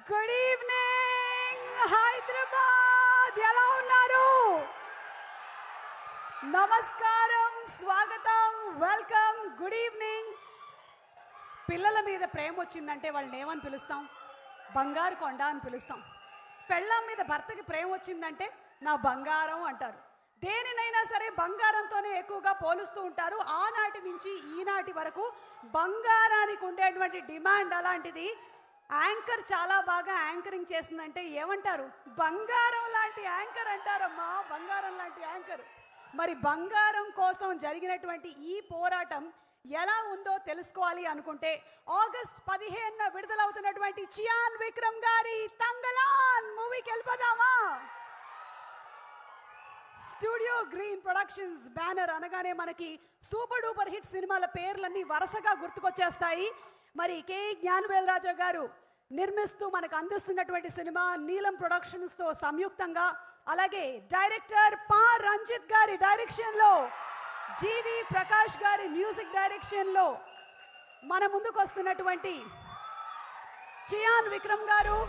Good evening Hyderabad, ఎలా ఉన్నారు? నమస్కారం, స్వాగతం, వెల్కమ్, గుడ్ ఈవినింగ్. పిల్లల మీద ప్రేమ వచ్చిందంటే వాళ్ళని ఏమని పిలుస్తాం? బంగారు కొండ అని పిలుస్తాం. పెళ్ళాం మీద భర్తకి ప్రేమ వచ్చిందంటే నా బంగారం అంటారు. దేనినైనా సరే బంగారంతోనే ఎక్కువగా పోలుస్తూ ఉంటారు. ఆనాటి నుంచి ఈనాటి వరకు బంగారానికి ఉండేటువంటి డిమాండ్ అలాంటిది. యాంకర్ చాలా బాగా యాంకరింగ్ చేస్తుందంటే ఏమంటారు? బంగారం లాంటి యాంకర్ అంటారమ్మా, బంగారం లాంటి యాంకర్. మరి బంగారం కోసం జరిగినటువంటి ఈ పోరాటం ఎలా ఉందో తెలుసుకోవాలి అనుకుంటే ఆగస్ట్ 15న విడుదలవుతున్నటువంటి చియాన్ విక్రమ్ గారి తంగలాన్ మూవీకి వెళ్ళిపోదామా? స్టూడియో గ్రీన్ ప్రొడక్షన్స్ బ్యానర్ అనగానే మనకి సూపర్ డూపర్ హిట్ సినిమాల పేర్లన్నీ వరుసగా గుర్తుకొచ్చేస్తాయి. మరి కే జ్ఞానవేల్ రాజా గారు నిర్మిస్తూ మనకు అందిస్తున్నటువంటి సినిమా నీలం ప్రొడక్షన్స్తో సంయుక్తంగా, అలాగే డైరెక్టర్ పా రంజిత్ గారి డైరెక్షన్లో, జీవి ప్రకాష్ గారి మ్యూజిక్ డైరెక్షన్లో మన ముందుకు వస్తున్నటువంటి చియాన్ విక్రమ్ గారు.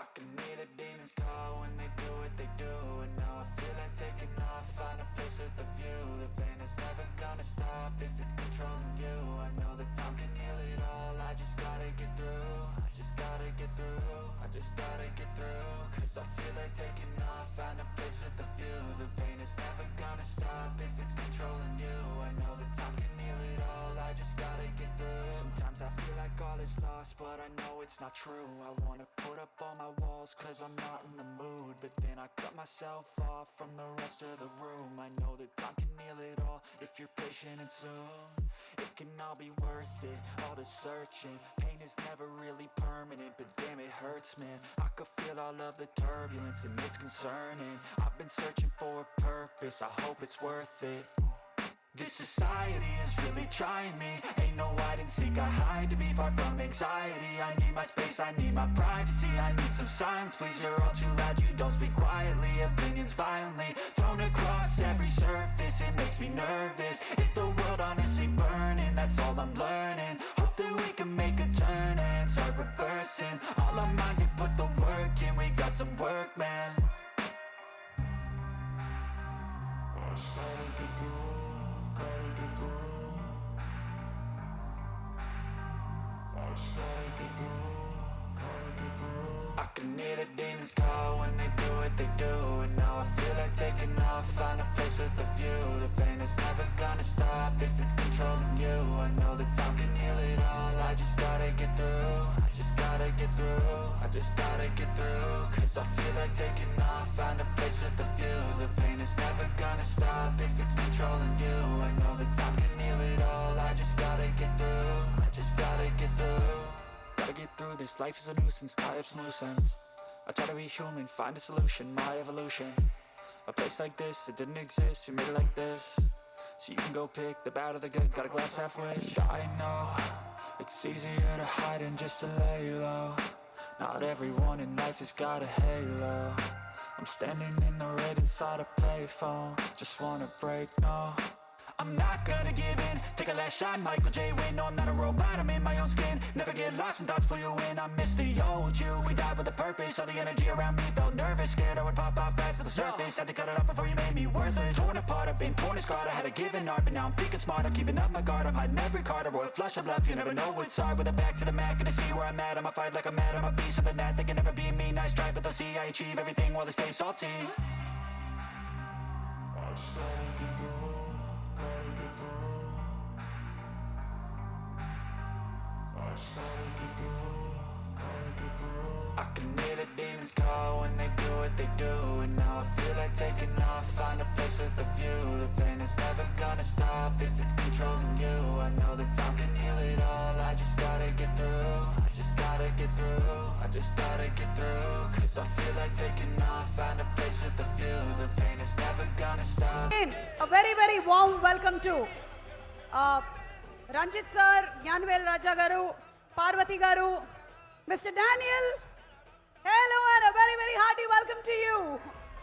I can hear the demons call when they do what they do. And now I feel like taking off, find a place with a view. The pain is never gonna stop if it's controlling you. I know that time can heal it all, I just gotta get through. I just gotta get through, I just gotta get through. Cause I feel like taking off, find a place with a view. The pain is never gonna stop if it's controlling you. I know that time can heal it all, I just gotta get through. Sometimes I feel like all is lost, but I know it's not true. I wanna put up all my walls cause I'm not in the mood, but then I cut myself off from the rest of the room. I know that time can heal it all if you're patient, and soon it can all be worth it, all the searching. Pain is never really permanent, but damn it hurts, man. I could feel all of the turbulence and it's concerning. I've been searching for a purpose, I hope it's worth it. This society is really trying me. Ain't no hide and seek, I hide to be far from anxiety. I need my space, I need my privacy. I need some silence, please, you're all too loud. You don't speak quietly, opinions violently thrown across every surface. It makes me nervous. Is the world honestly burning? That's all I'm learning. Hope that we can make a turn and start reversing. All our minds, we put the work in. We got some work, man. I can hear the demons call when they do what they do. And now I feel like taking off, find a place with a view. The pain is never gonna stop if it's controlling you. I know that time can heal it all, I just gotta get through. I just gotta get through, I just gotta get through. Cause I feel like taking off, find a place with a view. The pain is never gonna stop if it's controlling you. I know that time can heal it all, I just gotta get through. I just gotta get through. Gotta get through this, life is a nuisance, tie up some loose ends. I try to be human, find a solution, my evolution. A place like this, it didn't exist, we made it like this. So you can go pick the bad or the good, got a glass halfway. I know, it's easier to hide than just to lay low. Not everyone in life has got a halo. I'm standing in the red inside a payphone. Just wanna break, no, I'm not gonna give in. Take a last shot, Michael J. Win. No, I'm not a robot, I'm in my own skin. Never get lost when thoughts pull you in. I miss the old you, we died with a purpose. All the energy around me felt nervous. Scared I would pop off fast to the surface. Had to cut it off before you made me worthless. Torn apart, I've been torn and scarred. I had a given art, but now I'm thinking smart. I'm keeping up my guard, I'm hiding every card. A royal flush of love, you never know what's hard. With a back to the mat, gonna see where I'm at. I'ma fight like I'm mad, I'ma be something that they can never be me. Nice try, but they'll see I achieve everything while they stay salty. I can hear the demons call when they do what they do. And now I feel like taking off, find a place with a view. The pain is never gonna stop if it's controlling you. I know that time can heal it all, I just gotta get through. I just gotta get through, I just gotta get through. Cause I feel like taking off, find a place with a view. The pain is never gonna stop. A very very warm welcome to Ranjit sir, Gnanvel Raja garu, Parvati garu, Mr. Daniel